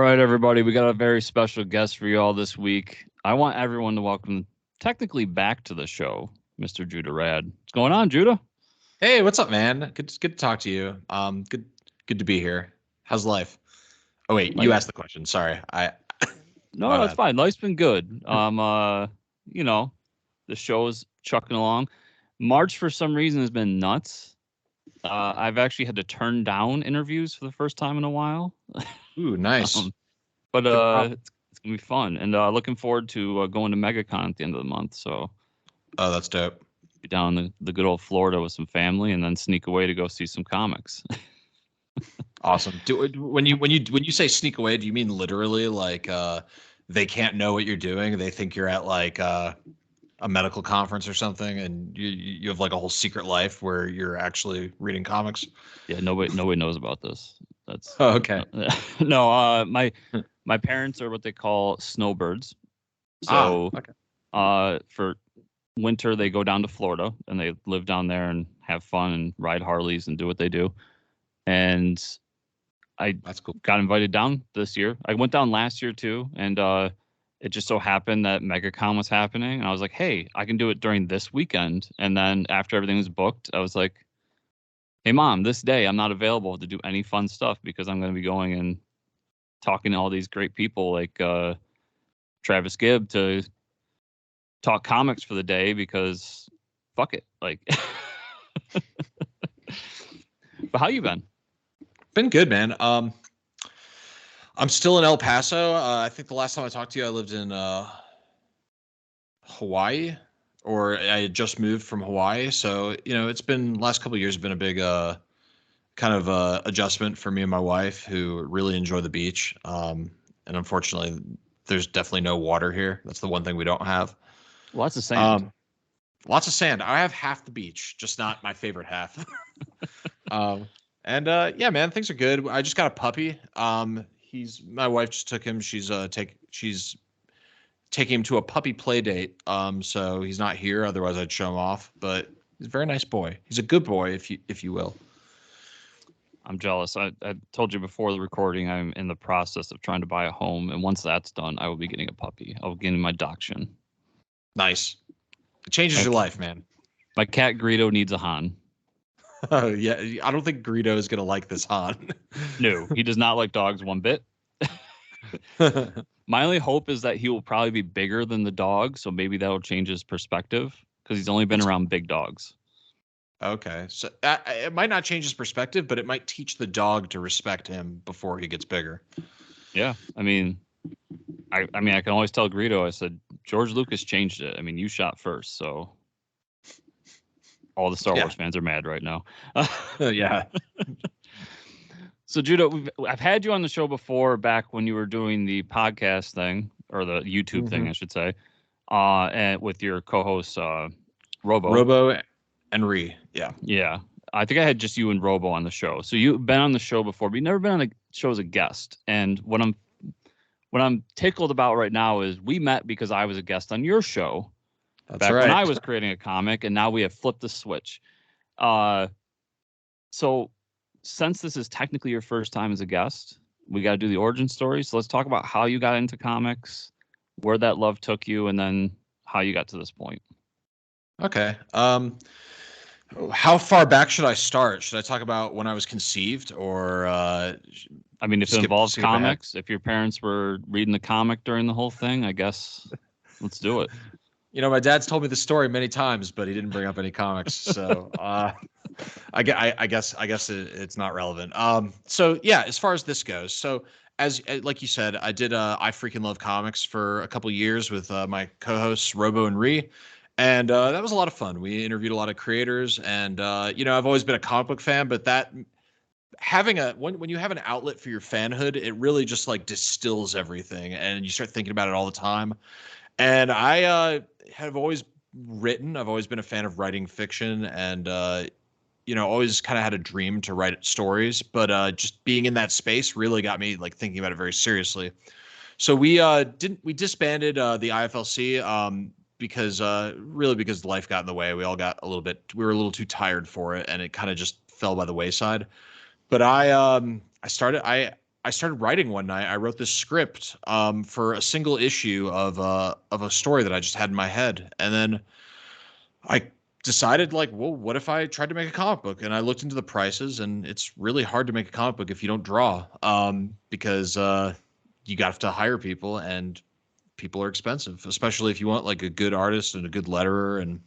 right, everybody, we got a very special guest for you all this week. I want everyone to welcome technically back to the show, Mr. Judah Radd. What's going on, Judah? Hey, what's up, man? Good to talk to you. Good to be here. How's life? Oh wait, you asked the question. Sorry, No, that's fine. Life's been good. You know, the show is chucking along. March for some reason has been nuts. I've actually had to turn down interviews for the first time in a while. Ooh, nice. But it's gonna be fun, and looking forward to going to MegaCon at the end of the month. So, oh, that's dope. Be down in the good old Florida with some family, and then sneak away to go see some comics. Awesome. When you say sneak away, do you mean literally like they can't know what you're doing? They think you're at like a medical conference or something, and you have like a whole secret life where you're actually reading comics? Yeah, nobody knows about this. That's okay. No, my parents are what they call snowbirds. So for winter they go down to Florida and they live down there and have fun and ride Harleys and do what they do. And that's cool. Got invited down this year. I went down last year too, and it just so happened that MegaCon was happening, and I was like, hey, I can do it during this weekend. And then after everything was booked, I was like, hey, Mom, this day I'm not available to do any fun stuff because I'm going to be going and talking to all these great people like Travis Gibb to talk comics for the day because fuck it. Like, but how you been? Been good, man. I'm still in El Paso. I think the last time I talked to you, I lived in Hawaii, or I had just moved from Hawaii. So, it's been last couple of years have been a big kind of adjustment for me and my wife, who really enjoy the beach. And unfortunately, there's definitely no water here. That's the one thing we don't have. Lots of sand. Lots of sand. I have half the beach, just not my favorite half. Yeah, man, things are good. I just got a puppy. My wife just took him. She's taking him to a puppy play date. So he's not here. Otherwise, I'd show him off. But he's a very nice boy. He's a good boy, if you will. I'm jealous. I told you before the recording, I'm in the process of trying to buy a home, and once that's done, I will be getting a puppy. I'll be getting my Dachshund. Nice. It changes your life, man. My cat Greedo needs a Han. Oh, yeah. I don't think Greedo is going to like this Han. No, he does not like dogs one bit. My only hope is that he will probably be bigger than the dog, so maybe that'll change his perspective because he's only been around big dogs. Okay, so it might not change his perspective, but it might teach the dog to respect him before he gets bigger. Yeah, I mean, I can always tell Greedo. I said George Lucas changed it. I mean, you shot first, so all the Star Wars fans are mad right now. Yeah. So Judah, I've had you on the show before, back when you were doing the podcast thing, or the YouTube thing, I should say, and with your co-host Robo and Ree. Yeah. I think I had just you and Robo on the show. So you've been on the show before, but you've never been on the show as a guest. And what I'm tickled about right now is we met because I was a guest on your show. That's back right. when I was creating a comic, and now we have flipped the switch. So since this is technically your first time as a guest, we got to do the origin story. So let's talk about how you got into comics, where that love took you, and then how you got to this point. Okay. How far back should I start? Should I talk about when I was conceived, or I mean, if it involves comics, if your parents were reading the comic during the whole thing, I guess let's do it. My dad's told me the story many times, but he didn't bring up any comics. So I guess it's not relevant. So yeah, as far as this goes, so as like you said, I did I Freaking Love Comics for a couple years with my co-hosts Robo and Ree. And that was a lot of fun. We interviewed a lot of creators, and I've always been a comic book fan, but that having when you have an outlet for your fanhood, it really just like distills everything, and you start thinking about it all the time. And I have always written. I've always been a fan of writing fiction, and always kind of had a dream to write stories. But just being in that space really got me like thinking about it very seriously. So we disbanded the IFLC. Because life got in the way. We were a little too tired for it, and it kind of just fell by the wayside. But I I started writing one night. I wrote this script for a single issue of a story that I just had in my head, and then I decided like, well, what if I tried to make a comic book? And I looked into the prices, and it's really hard to make a comic book if you don't draw, because you have to hire people, and people are expensive, especially if you want like a good artist and a good letterer. And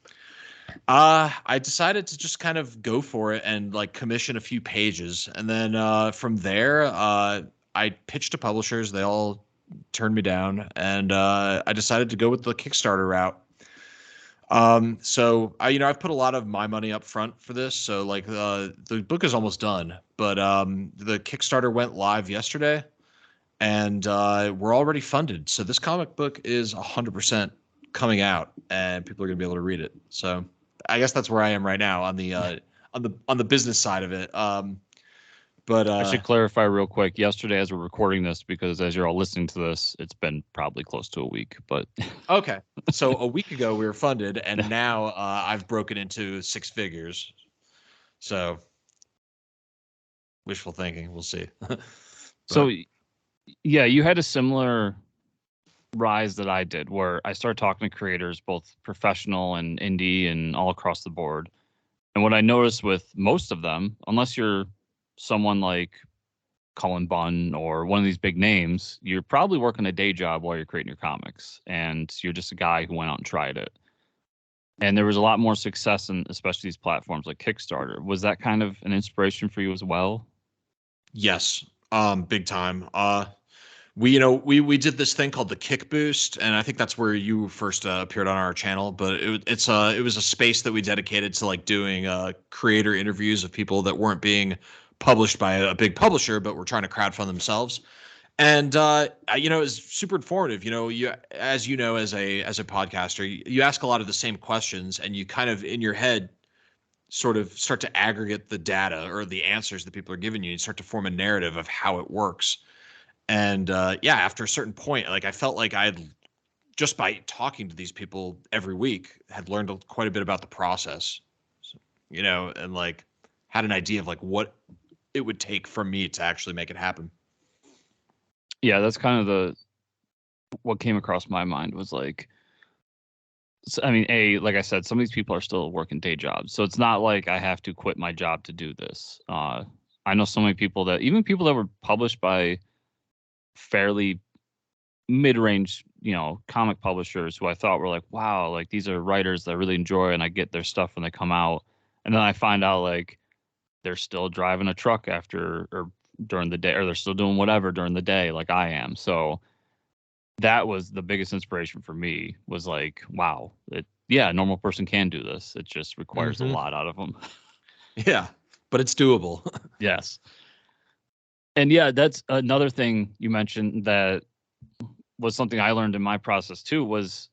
I decided to just kind of go for it and like commission a few pages, and then from there, I pitched to publishers. They all turned me down, and I decided to go with the Kickstarter route. So I've put a lot of my money up front for this. So like the book is almost done, but the Kickstarter went live yesterday, and we're already funded. So this comic book is 100% coming out, and people are gonna be able to read it. So I guess that's where I am right now on the on the business side of it. But I should clarify real quick. Yesterday, as we're recording this, because as you're all listening to this, it's been probably close to a week. But okay, so a week ago we were funded, and now I've broken into six figures. So wishful thinking. We'll see. So yeah, you had a similar rise that I did, where I started talking to creators, both professional and indie and all across the board. And what I noticed with most of them, unless you're someone like Cullen Bunn or one of these big names, you're probably working a day job while you're creating your comics, and you're just a guy who went out and tried it. And there was a lot more success in especially these platforms like Kickstarter. Was that kind of an inspiration for you as well? Yes, big time. We did this thing called the Kick Boost, and I think that's where you first appeared on our channel. But it was a space that we dedicated to like doing creator interviews of people that weren't being published by a big publisher, but were trying to crowdfund themselves. And it was super informative. As a podcaster, you ask a lot of the same questions, and you kind of in your head sort of start to aggregate the data or the answers that people are giving you, and start to form a narrative of how it works. And after a certain point, like I felt like I had, just by talking to these people every week, had learned quite a bit about the process, and like had an idea of like what it would take for me to actually make it happen. Yeah, that's kind of what came across my mind was like, I mean, like I said, some of these people are still working day jobs, so it's not like I have to quit my job to do this. I know so many people even people that were published by fairly mid-range, comic publishers who I thought were like, wow, like these are writers that I really enjoy and I get their stuff when they come out. And then I find out like they're still driving a truck after or during the day, or they're still doing whatever during the day like I am. So that was the biggest inspiration for me, was like, wow, a normal person can do this. It just requires a lot out of them. Yeah, but it's doable. Yes. And yeah, that's another thing you mentioned that was something I learned in my process too, was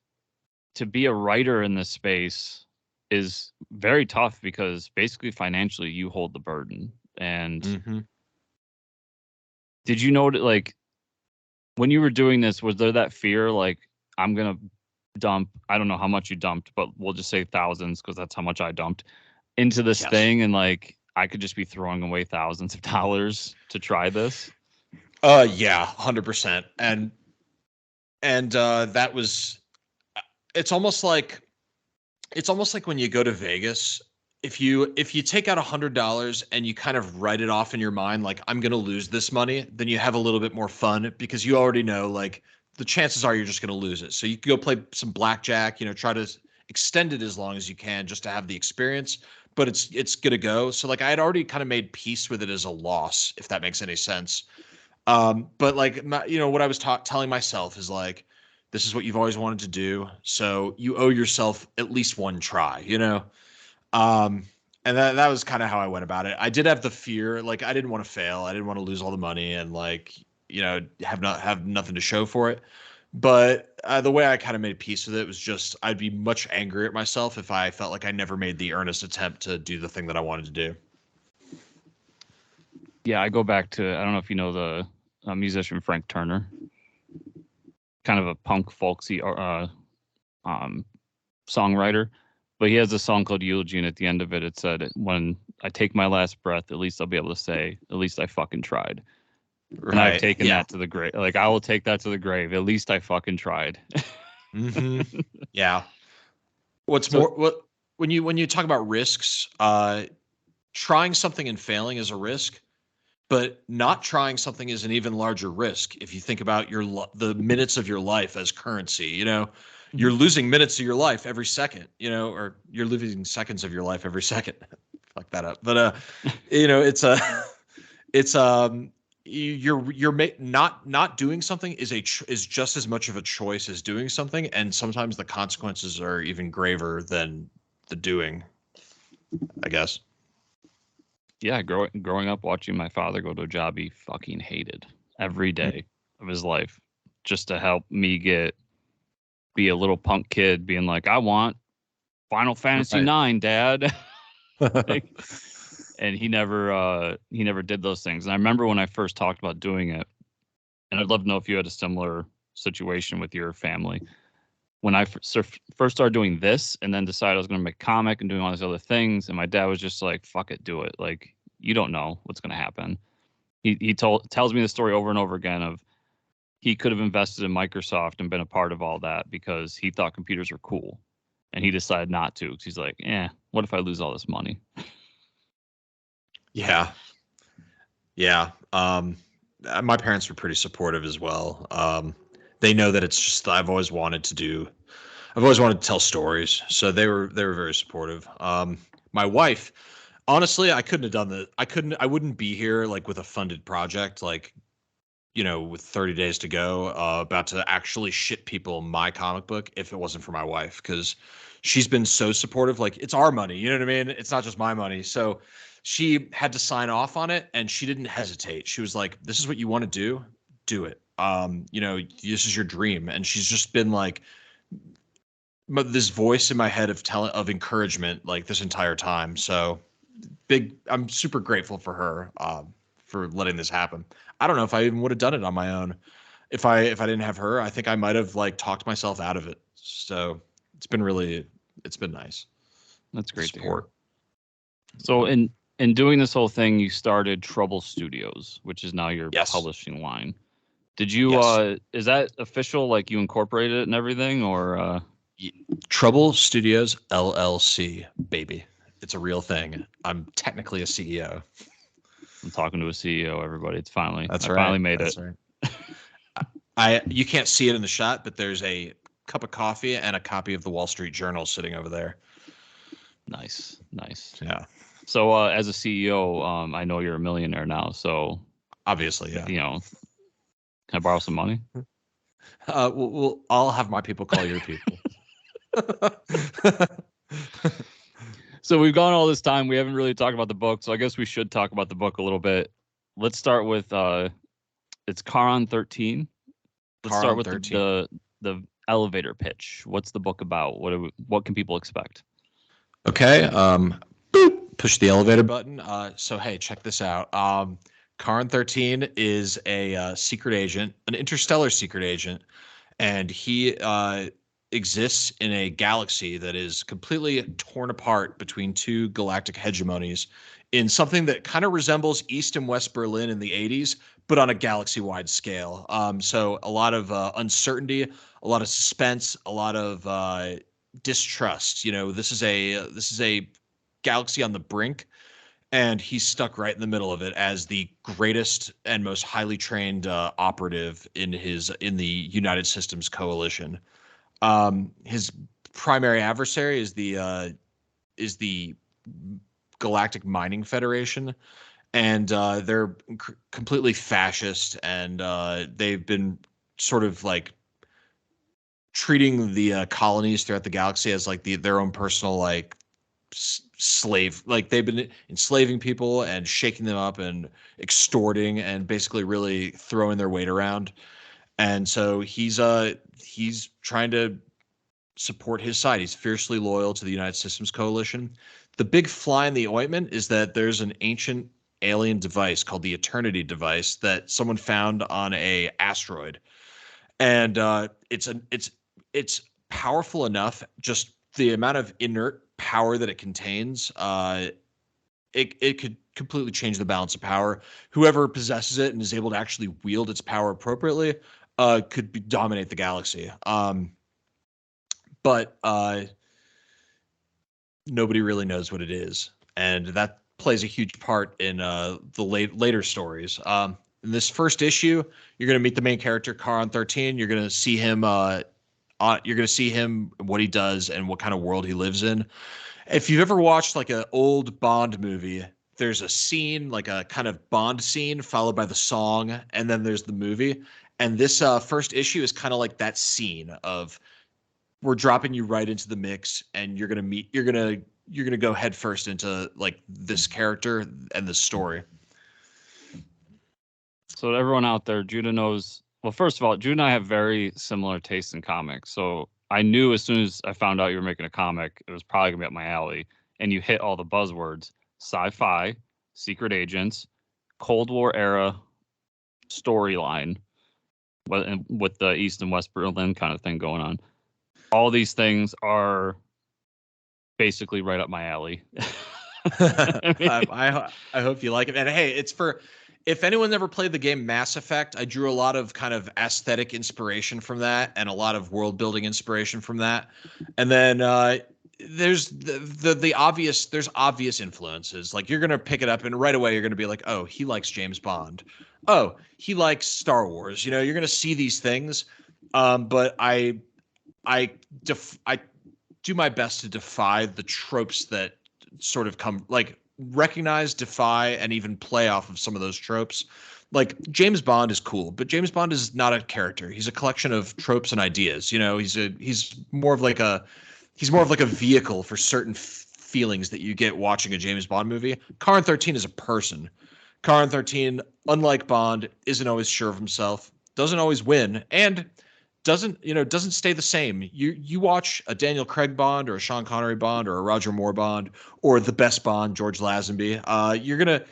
to be a writer in this space is very tough, because basically financially you hold the burden. And did you know that, like, when you were doing this, was there that fear, like, I'm going to dump, I don't know how much you dumped, but we'll just say thousands, because that's how much I dumped into this thing, and like I could just be throwing away thousands of dollars to try this? Yeah, 100%. And that was, it's almost like when you go to Vegas, if you take out $100 and you kind of write it off in your mind, like I'm going to lose this money, then you have a little bit more fun, because you already know like the chances are you're just going to lose it. So you can go play some blackjack, try to extend it as long as you can just to have the experience, but it's going to go. So like I had already kind of made peace with it as a loss, if that makes any sense. But like, what I was telling myself is like, this is what you've always wanted to do, so you owe yourself at least one try, and that was kind of how I went about it. I did have the fear, like I didn't want to fail, I didn't want to lose all the money, and like, have nothing to show for it. But the way I kind of made peace with it was just, I'd be much angrier at myself if I felt like I never made the earnest attempt to do the thing that I wanted to do. Yeah, I go back to, I don't know if you know the musician Frank Turner, kind of a punk folksy songwriter, but he has a song called Eulogy, and at the end of it, it said, when I take my last breath, at least I'll be able to say, at least I fucking tried. Right. And I've taken that to the grave. Like, I will take that to the grave. At least I fucking tried. Yeah. When you talk about risks, trying something and failing is a risk, but not trying something is an even larger risk. If you think about the minutes of your life as currency, you're losing minutes of your life every second, or you're losing seconds of your life every second. Fuck that up. But it's not doing something is just as much of a choice as doing something, and sometimes the consequences are even graver than the doing, I guess. Yeah, growing up watching my father go to a job he fucking hated every day of his life, just to help me be a little punk kid being like, I want Final Fantasy IX, Dad. Like, and he never did those things. And I remember when I first talked about doing it, and I'd love to know if you had a similar situation with your family. When I first started doing this, and then decided I was going to make a comic and doing all these other things, and my dad was just like, fuck it, do it. Like, you don't know what's going to happen. He tells me the story over and over again of he could have invested in Microsoft and been a part of all that because he thought computers were cool, and he decided not to because he's like, what if I lose all this money? Yeah. My parents were pretty supportive as well. They know that it's just I've always wanted to tell stories, so they were very supportive. My wife, honestly, I couldn't have done that. I wouldn't be here like with a funded project, like, with 30 days to go, about to actually ship people my comic book if it wasn't for my wife, because she's been so supportive. Like, it's our money, you know what I mean? It's not just my money. So she had to sign off on it, and she didn't hesitate. She was like, this is what you want to do it. This is your dream. And she's just been like, this voice in my head of encouragement, like, this entire time. So I'm super grateful for her, for letting this happen. I don't know if I even would have done it on my own. If I didn't have her, I think I might have like talked myself out of it. So it's been nice. That's great support. So in doing this whole thing, you started Trouble Studios, which is now your publishing line. Did you is that official? Like, you incorporated it and everything, or Trouble Studios LLC, baby. It's a real thing. I'm technically a CEO. I'm talking to a CEO, everybody. It's finally I finally made it. Right. You can't see it in the shot, but there's a cup of coffee and a copy of the Wall Street Journal sitting over there. Nice. Yeah. So as a CEO, I know you're a millionaire now, so obviously, yeah. Can I borrow some money? I'll have my people call your people. So we've gone all this time. We haven't really talked about the book, so I guess we should talk about the book a little bit. Let's start with it's Charon 13. Let's start with the elevator pitch. What's the book about? What can people expect? Okay. Push the elevator button. So hey, check this out. Charon 13 is a secret agent, an interstellar secret agent, and he exists in a galaxy that is completely torn apart between two galactic hegemonies in something that kind of resembles East and West Berlin in the 80s, but on a galaxy-wide scale. So a lot of uncertainty, a lot of suspense, a lot of distrust. This is a galaxy on the brink, and he's stuck right in the middle of it as the greatest and most highly trained operative in the United Systems coalition. His primary adversary is the Galactic Mining Federation, and they're completely fascist, and they've been sort of like treating the colonies throughout the galaxy as like their own personal like slave. Like, they've been enslaving people and shaking them up and extorting and basically really throwing their weight around. And so he's trying to support his side. He's fiercely loyal to the United Systems coalition. The big fly in the ointment is that there's an ancient alien device called the Eternity device that someone found on a asteroid, and it's powerful enough. Just the amount of inert power that it contains it could completely change the balance of power. Whoever possesses it and is able to actually wield its power appropriately could dominate the galaxy. But nobody really knows what it is, and that plays a huge part in the later stories. In this first issue, you're going to meet the main character, Charon 13. You're going to see him. You're going to see him, what he does, and what kind of world he lives in. If you've ever watched like an old Bond movie, there's a scene, like a kind of Bond scene, followed by the song, and then there's the movie. And this first issue is kind of like that scene of, we're dropping you right into the mix, and you're gonna go head first into like this character and this story. So everyone out there, Judah knows. Well, first of all, Judah and I have very similar tastes in comics. So I knew as soon as I found out you were making a comic, it was probably gonna be up my alley. And you hit all the buzzwords: sci-fi, secret agents, Cold War era storyline, with the East and West Berlin kind of thing going on. All these things are basically right up my alley. I hope you like it. And hey, if anyone ever played the game Mass Effect, I drew a lot of kind of aesthetic inspiration from that and a lot of world building inspiration from that. And then there's the obvious influences. Like, you're gonna pick it up and right away you're gonna be like, oh, he likes James Bond. Oh, he likes Star Wars. You know, you're gonna see these things. But I do my best to defy the tropes that sort of come, like, recognize, defy, and even play off of some of those tropes. Like, James Bond is cool, but James Bond is not a character. He's a collection of tropes and ideas. You know, he's more of like a vehicle for certain feelings that you get watching a James Bond movie. Charon 13 is a person. Charon 13, unlike Bond, isn't always sure of himself, doesn't always win, and doesn't stay the same. You watch a Daniel Craig Bond or a Sean Connery Bond or a Roger Moore Bond or the best Bond, George Lazenby. You're gonna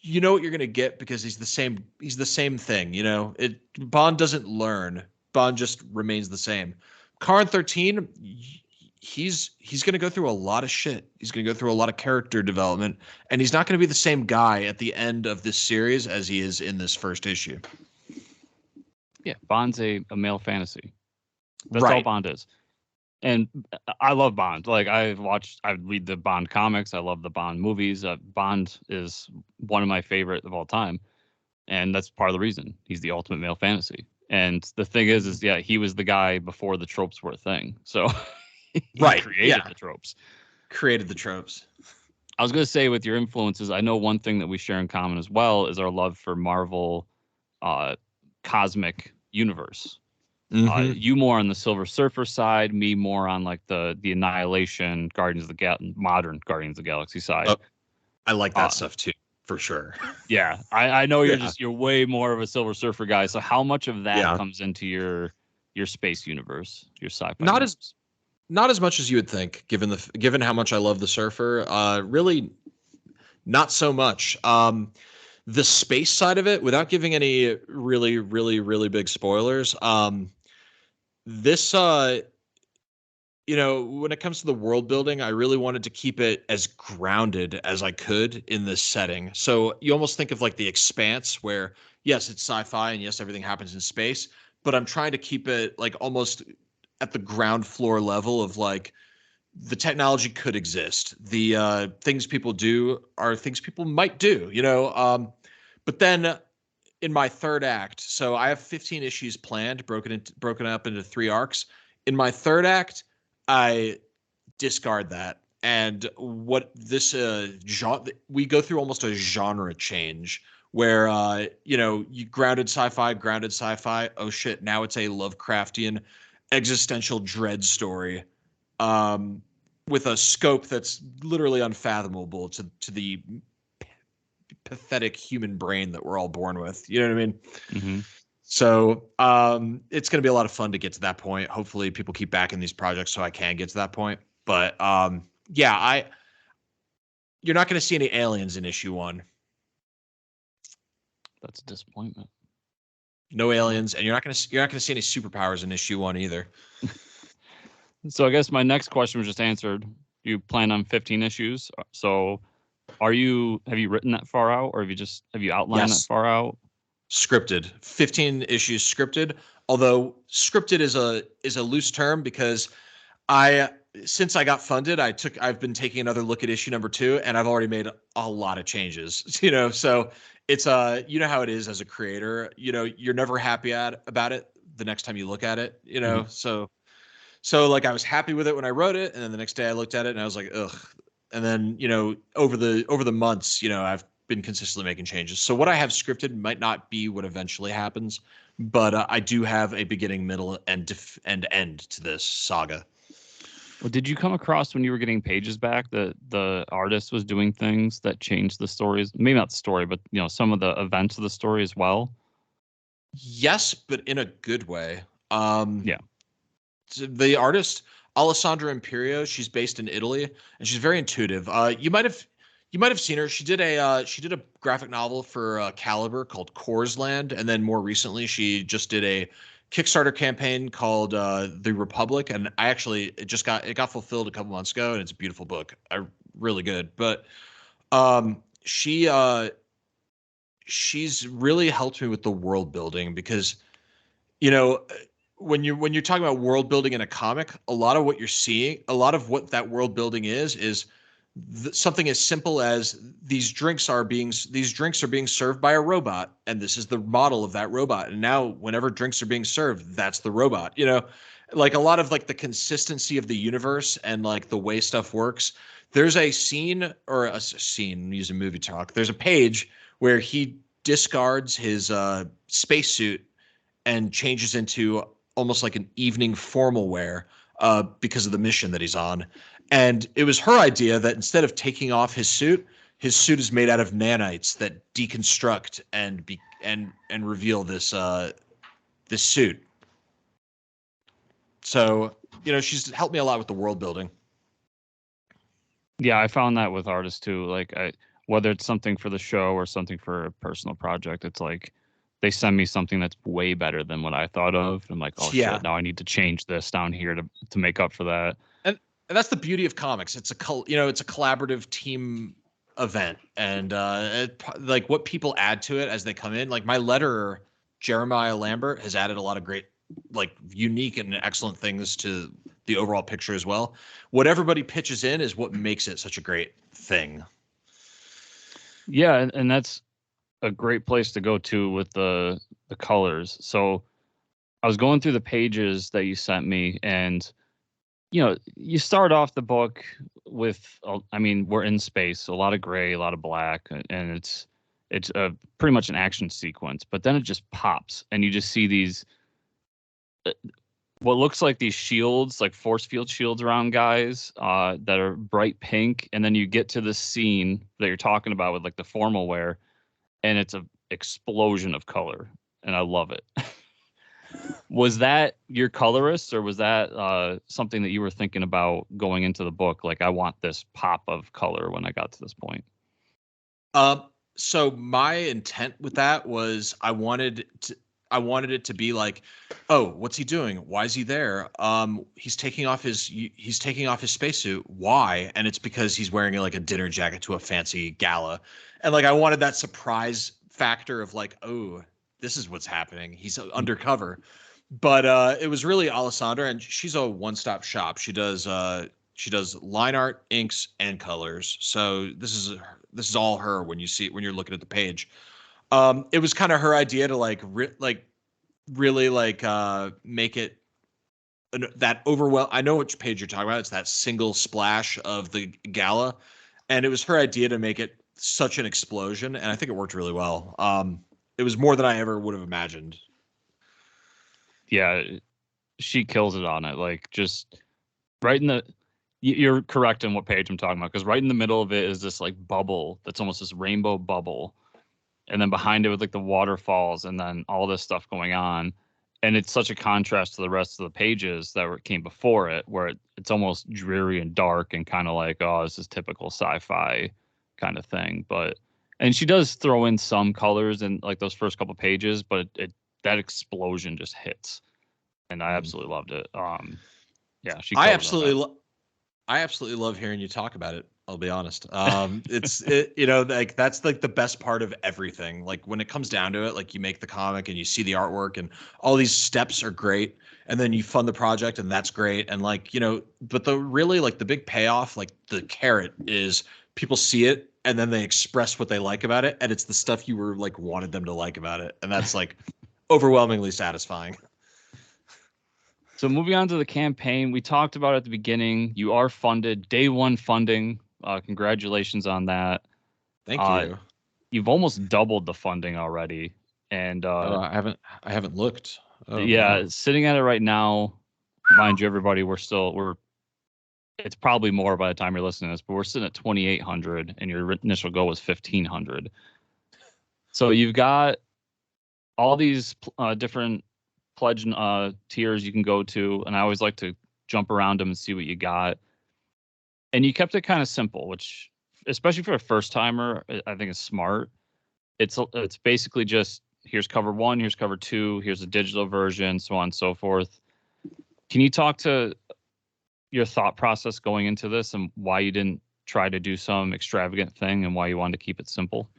you know what you're gonna get, because he's the same thing. You know, Bond doesn't learn. Bond just remains the same. Charon 13, he's gonna go through a lot of shit. He's gonna go through a lot of character development, and he's not gonna be the same guy at the end of this series as he is in this first issue. Yeah, Bond's a male fantasy. That's right. All Bond is. And I love Bond. Like, I read the Bond comics. I love the Bond movies. Bond is one of my favorite of all time. And that's part of the reason. He's the ultimate male fantasy. And the thing is yeah, he was the guy before the tropes were a thing. So he created the tropes. Created the tropes. I was going to say, with your influences, I know one thing that we share in common as well is our love for Marvel cosmic universe. Mm-hmm. You more on the Silver Surfer side, me more on like the Annihilation, modern Guardians of the Galaxy side. I like that stuff too, for sure. Yeah, I know you're way more of a Silver Surfer guy. So how much of that comes into your space universe, your sci-fi? Not as much as you would think, given how much I love the Surfer. Really, not so much. The space side of it, without giving any really, really, really big spoilers, this, when it comes to the world building, I really wanted to keep it as grounded as I could in this setting. So you almost think of like The Expanse, where, yes, it's sci-fi and yes, everything happens in space, but I'm trying to keep it like almost at the ground floor level of like, the technology could exist. The things people do are things people might do, but then in my third act, so I have 15 issues planned, broken up into 3 arcs. In my third act, I discard that. And what this we go through almost a genre change where, you grounded sci-fi. Oh shit, now it's a Lovecraftian existential dread story. With a scope that's literally unfathomable to the pathetic human brain that we're all born with. You know what I mean? Mm-hmm. So it's going to be a lot of fun to get to that point. Hopefully people keep backing these projects so I can get to that point. But you're not going to see any aliens in issue 1. That's a disappointment. No aliens, and you're not going to see any superpowers in issue 1 either. So I guess my next question was just answered. you plan on 15 issues. So have you written that far out, or have you outlined that far out? Scripted. 15 issues scripted. Although scripted is a loose term, because since I got funded, I've been taking another look at issue number 2, and I've already made a lot of changes. So it's you know how it is as a creator. You're never happy about it the next time you look at it. So like I was happy with it when I wrote it, and then the next day I looked at it and I was like, ugh. And then over the months, I've been consistently making changes. So what I have scripted might not be what eventually happens, but I do have a beginning, middle, and end to this saga. Well, did you come across when you were getting pages back that the artist was doing things that changed the stories? Maybe not the story, but some of the events of the story as well. Yes, but in a good way. Yeah. The artist Alessandra Imperio, she's based in Italy, and she's very intuitive. You might have seen her. She did a graphic novel for Caliber called Core's Land, and then more recently she just did a Kickstarter campaign called The Republic, and it got fulfilled a couple months ago, and it's a beautiful book. Really good. But she's really helped me with the world building, because when you're talking about world building in a comic, a lot of what you're seeing, a lot of what that world building is something as simple as these drinks are being served by a robot, and this is the model of that robot, and now whenever drinks are being served, that's the robot. Like a lot of like the consistency of the universe and like the way stuff works. There's a scene, using movie talk, there's a page where he discards his spacesuit and changes into almost like an evening formal wear because of the mission that he's on. And it was her idea that instead of taking off his suit is made out of nanites that deconstruct and reveal this suit. So, she's helped me a lot with the world building. Yeah, I found that with artists too. Like whether it's something for the show or something for a personal project, it's like they send me something that's way better than what I thought of. I'm like, oh shit, now I need to change this down here to make up for that. And that's the beauty of comics. It's a collaborative team event, and like what people add to it as they come in. Like my letterer, Jeremiah Lambert, has added a lot of great, like unique and excellent things to the overall picture as well. What everybody pitches in is what makes it such a great thing. Yeah, and that's a great place to go to with the colors. So I was going through the pages that you sent me, and you start off the book with, we're in space, a lot of gray, a lot of black, and it's pretty much an action sequence. But then it just pops, and you just see these what looks like these shields, like force field shields around guys that are bright pink, and then you get to this scene that you're talking about with like the formal wear, and it's an explosion of color, and I love it. Was that your colorist, or was that something that you were thinking about going into the book? Like, I want this pop of color when I got to this point. So my intent with that was I wanted it to be like, oh, what's he doing? Why is he there? He's taking off his spacesuit. Why? And it's because he's wearing like a dinner jacket to a fancy gala, and like I wanted that surprise factor of like, oh, this is what's happening. He's undercover. But it was really Alessandra, and she's a one-stop shop. She does line art, inks, and colors. So this is all her when you're looking at the page. It was kind of her idea to really make it that overwhelm. I know which page you're talking about. It's that single splash of the gala, and it was her idea to make it such an explosion, and I think it worked really well. It was more than I ever would have imagined. Yeah, she kills it on it. Like, just right in the. You're correct in what page I'm talking about, because right in the middle of it is this like bubble that's almost this rainbow bubble, and then behind it with like the waterfalls, and then all this stuff going on, and it's such a contrast to the rest of the pages that came before it, where it's almost dreary and dark and kind of like, oh, this is typical sci-fi kind of thing. And she does throw in some colors in like those first couple pages, but that explosion just hits, and I absolutely loved it. Yeah, I absolutely love hearing you talk about it. I'll be honest. Like that's like the best part of everything. Like when it comes down to it, like you make the comic and you see the artwork and all these steps are great. And then you fund the project and that's great. And like, but the really like the big payoff, like the carrot is people see it and then they express what they like about it. And it's the stuff you were like wanted them to like about it. And that's like overwhelmingly satisfying. So moving on to the campaign, we talked about at the beginning. You are funded, day one funding. Congratulations on that. Thank you. You've almost doubled the funding already, and I haven't looked. Oh, yeah, wow. Sitting at it right now. Mind you, everybody, it's probably more by the time you're listening to this, but we're sitting at 2,800, and your initial goal was 1,500. So you've got all these different pledge tiers you can go to, and I always like to jump around them and see what you got. And you kept it kind of simple, which, especially for a first timer, I think is smart. It's basically just here's cover 1, here's cover 2, here's a digital version, so on and so forth. Can you talk to your thought process going into this and why you didn't try to do some extravagant thing and why you wanted to keep it simple?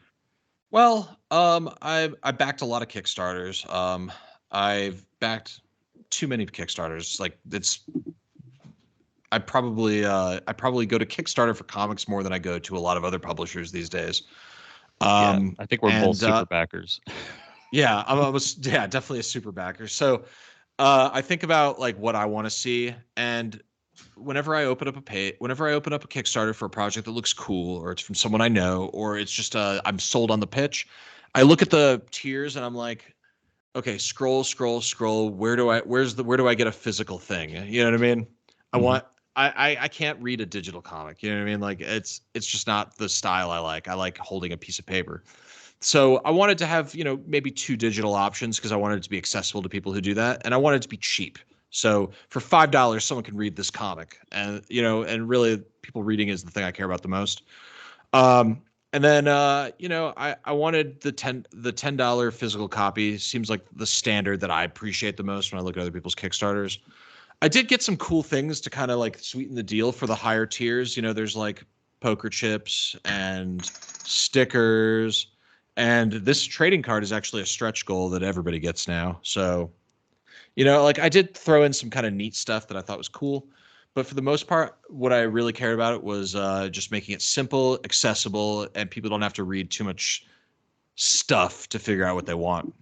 Well, I backed a lot of Kickstarters. I've backed too many Kickstarters. Like I probably go to Kickstarter for comics more than I go to a lot of other publishers these days. Yeah, I think we're both super backers. Yeah, yeah, definitely a super backer. So I think about like what I want to see, and whenever I open up a Kickstarter for a project that looks cool, or it's from someone I know, or it's just I'm sold on the pitch, I look at the tiers and I'm like, okay, scroll. Where do I get a physical thing? You know what I mean? I can't read a digital comic. You know what I mean? Like it's just not the style I like. I like holding a piece of paper. So I wanted to have, maybe 2 digital options because I wanted it to be accessible to people who do that. And I wanted it to be cheap. So for $5, someone can read this comic, and and really people reading is the thing I care about the most. And then I wanted the $10 physical copy. Seems like the standard that I appreciate the most when I look at other people's Kickstarters. I did get some cool things to kind of like sweeten the deal for the higher tiers. There's like poker chips and stickers, and this trading card is actually a stretch goal that everybody gets now. So like I did throw in some kind of neat stuff that I thought was cool, but for the most part, what I really cared about it was just making it simple, accessible, and people don't have to read too much stuff to figure out what they want.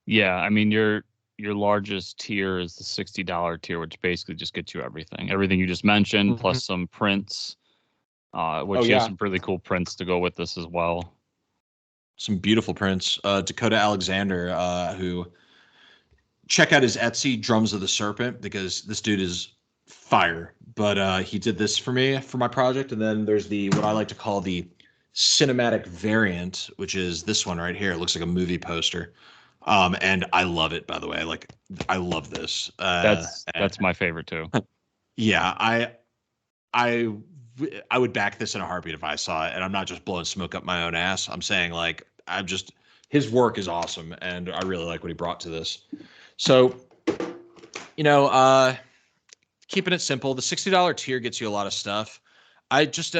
Yeah, I mean your largest tier is the $60 tier, which basically just gets you everything you just mentioned, plus some prints, which you have some really cool prints to go with this as well. Some beautiful prints. Dakota Alexander, who check out his Etsy, Drums of the Serpent, because this dude is fire. But he did this for me for my project. And then there's what I like to call the cinematic variant, which is this one right here. It looks like a movie poster. And I love it, by the way. Like I love this. That's my favorite too. Yeah, I would back this in a heartbeat if I saw it. And I'm not just blowing smoke up my own ass. I'm saying like his work is awesome, and I really like what he brought to this. So, keeping it simple, the $60 tier gets you a lot of stuff. I just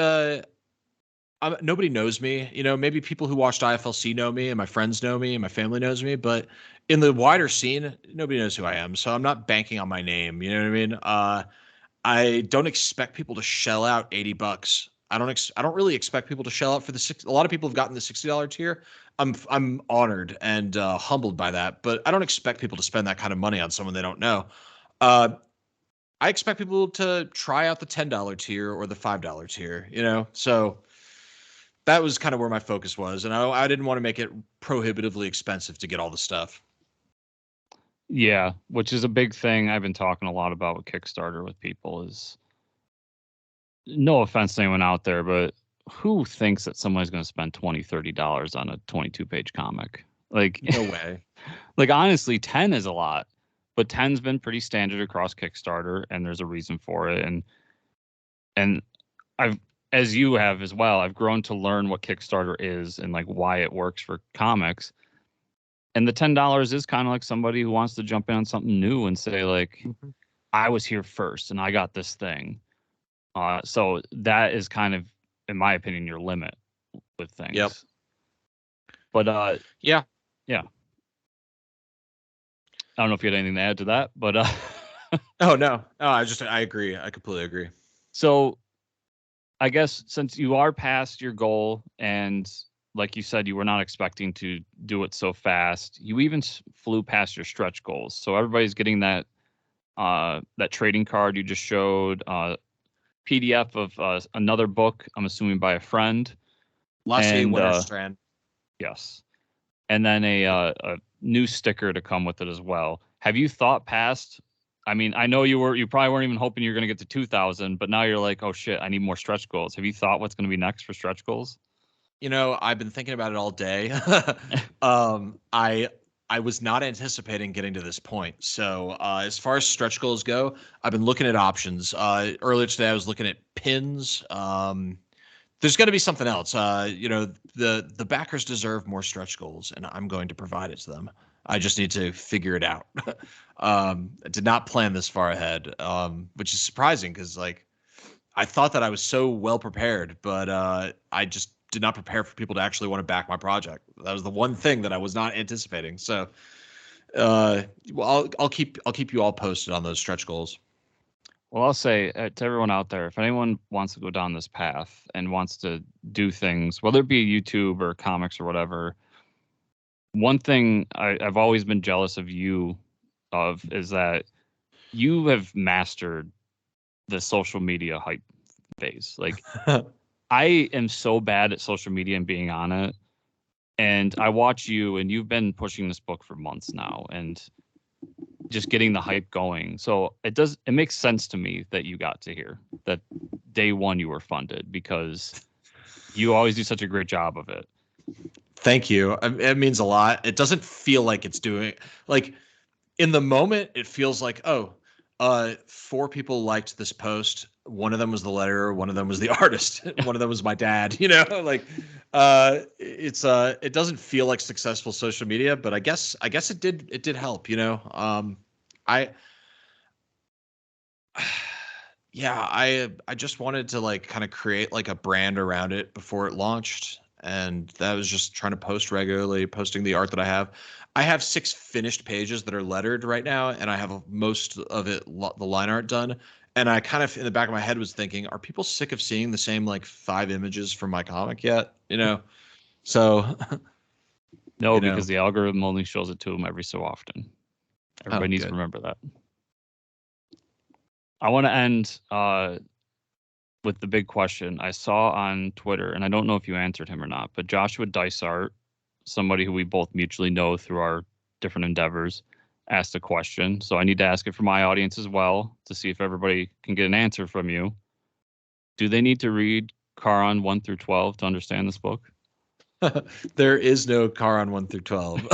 nobody knows me. Maybe people who watched IFLC know me, and my friends know me, and my family knows me, but in the wider scene, nobody knows who I am. So I'm not banking on my name. You know what I mean? I don't expect people to shell out $80. I don't really expect people to shell out for a lot of people have gotten the $60 tier. I'm honored and humbled by that, but I don't expect people to spend that kind of money on someone they don't know. I expect people to try out the $10 tier or the $5 tier, So that was kind of where my focus was, and I didn't want to make it prohibitively expensive to get all the stuff. Yeah, which is a big thing I've been talking a lot about with Kickstarter with people is, no offense to anyone out there, but who thinks that somebody's going to spend $20-$30 on a 22-page comic? Like, no way. Like, honestly, 10 is a lot, but 10's been pretty standard across Kickstarter, and there's a reason for it. And I've, as you have as well, I've grown to learn what Kickstarter is and like why it works for comics. And the $10 is kind of like somebody who wants to jump in on something new and say like, I was here first and I got this thing. So that is kind of, in my opinion, your limit with things. Yep. But yeah. I don't know if you had anything to add to that, but Oh no. I agree. I completely agree. So I guess since you are past your goal, and like you said, you were not expecting to do it so fast, you even flew past your stretch goals. So everybody's getting that trading card you just showed, PDF of another book, I'm assuming by a friend. Last Eight Winter Strand. Yes. And then a new sticker to come with it as well. Have you thought past? I mean, I know you probably weren't even hoping you're going to get to 2,000, but now you're like, oh shit, I need more stretch goals. Have you thought what's going to be next for stretch goals? I've been thinking about it all day. I was not anticipating getting to this point. So as far as stretch goals go, I've been looking at options. Earlier today, I was looking at pins. There's going to be something else. The backers deserve more stretch goals, and I'm going to provide it to them. I just need to figure it out. I did not plan this far ahead, which is surprising because I thought that I was so well prepared, but I just did not prepare for people to actually want to back my project. That was the one thing that I was not anticipating. So, I'll keep you all posted on those stretch goals. Well, I'll say to everyone out there, if anyone wants to go down this path and wants to do things, whether it be YouTube or comics or whatever, one thing I've always been jealous of you is that you have mastered the social media hype phase. Like, I am so bad at social media and being on it. And I watch you, and you've been pushing this book for months now and just getting the hype going. So it makes sense to me that you got to here, that day one you were funded, because you always do such a great job of it. Thank you. It means a lot. It doesn't feel like it's doing, like, in the moment, it feels like, 4 people liked this post. One of them was the letterer, one of them was the artist, one of them was my dad. It doesn't feel like successful social media, but I guess it did help. I just wanted to kind of create a brand around it before it launched, and that was just trying to post regularly, posting the art that I have. I have 6 finished pages that are lettered right now, and I have most of it, the line art done. And I kind of, in the back of my head, was thinking, are people sick of seeing the same 5 images from my comic yet? So. No, because the algorithm only shows it to them every so often. Everybody needs to remember that. I want to end with the big question. I saw on Twitter, and I don't know if you answered him or not, but Joshua Dysart, somebody who we both mutually know through our different endeavors, asked a question. So I need to ask it for my audience as well to see if everybody can get an answer from you. Do they need to read Charon 1 through 12 to understand this book? There is no Charon 1 through 12.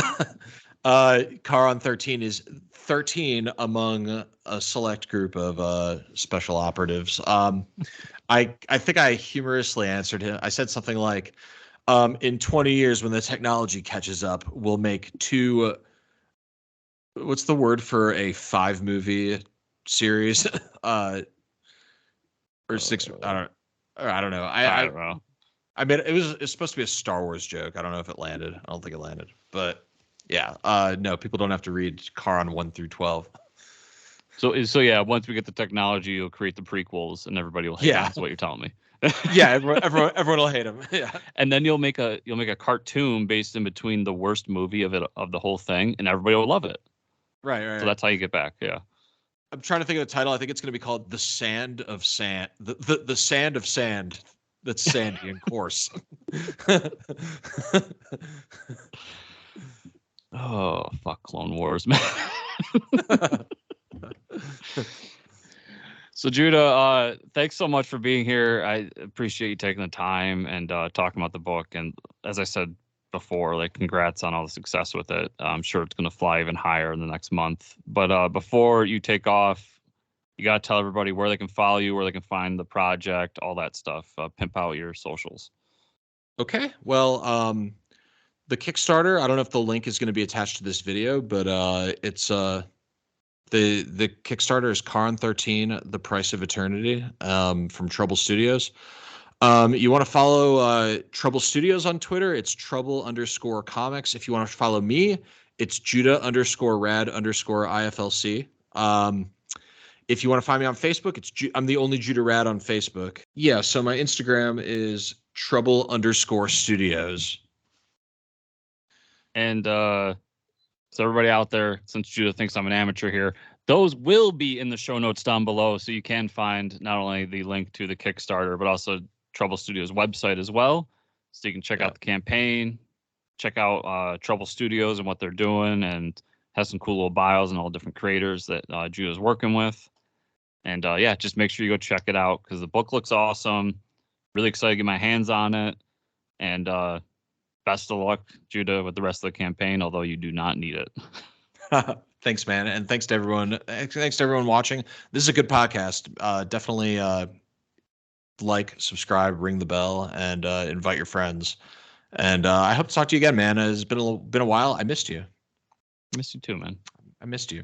Charon 13 is 13 among a select group of special operatives. I think I humorously answered him. I said something like, in 20 years, when the technology catches up, we'll make 2. What's the word for a 5-movie series? Or 6? I don't know. I don't know. I mean, it's supposed to be a Star Wars joke. I don't know if it landed. I don't think it landed. But yeah, no, people don't have to read Charon 1 through 12. So yeah, once we get the technology, you'll create the prequels, and everybody will hate them. That's what you're telling me. Yeah, everyone will hate them. Yeah, and then you'll make a cartoon based in between the worst movie of the whole thing, and everybody will love it. Right. So that's how you get back. Yeah. I'm trying to think of the title. I think it's going to be called "The Sand of Sand." The Sand of Sand. That's sandy and coarse. Oh, fuck Clone Wars, man. So Judah, thanks so much for being here. I appreciate you taking the time and talking about the book. And as I said before, congrats on all the success with it. I'm sure it's going to fly even higher in the next month. But before you take off, you got to tell everybody where they can follow you, where they can find the project, all that stuff. Pimp out your socials. Okay. Well, the Kickstarter, I don't know if the link is going to be attached to this video, but it's The Kickstarter is Charon 13, The Price of Eternity, from Trouble Studios. You want to follow Trouble Studios on Twitter? It's Trouble_Comics. If you want to follow me, it's Judah_Radd_IFLC. If you want to find me on Facebook, I'm the only Judah Radd on Facebook. Yeah, so my Instagram is Trouble_Studios. And so everybody out there, since Judah thinks I'm an amateur here, those will be in the show notes down below, so you can find not only the link to the Kickstarter, but also Trouble Studios website as well, so you can check out the campaign, check out Trouble Studios and what they're doing, and has some cool little bios and all different creators that Judah's working with. And yeah, just make sure you go check it out because the book looks awesome. Really excited to get my hands on it. And best of luck, Judah, with the rest of the campaign, although you do not need it. Thanks, man. And thanks to everyone. Thanks to everyone watching. This is a good podcast. Definitely like, subscribe, ring the bell, and invite your friends. And I hope to talk to you again, man. It's been a while. I missed you. I missed you too, man. I missed you.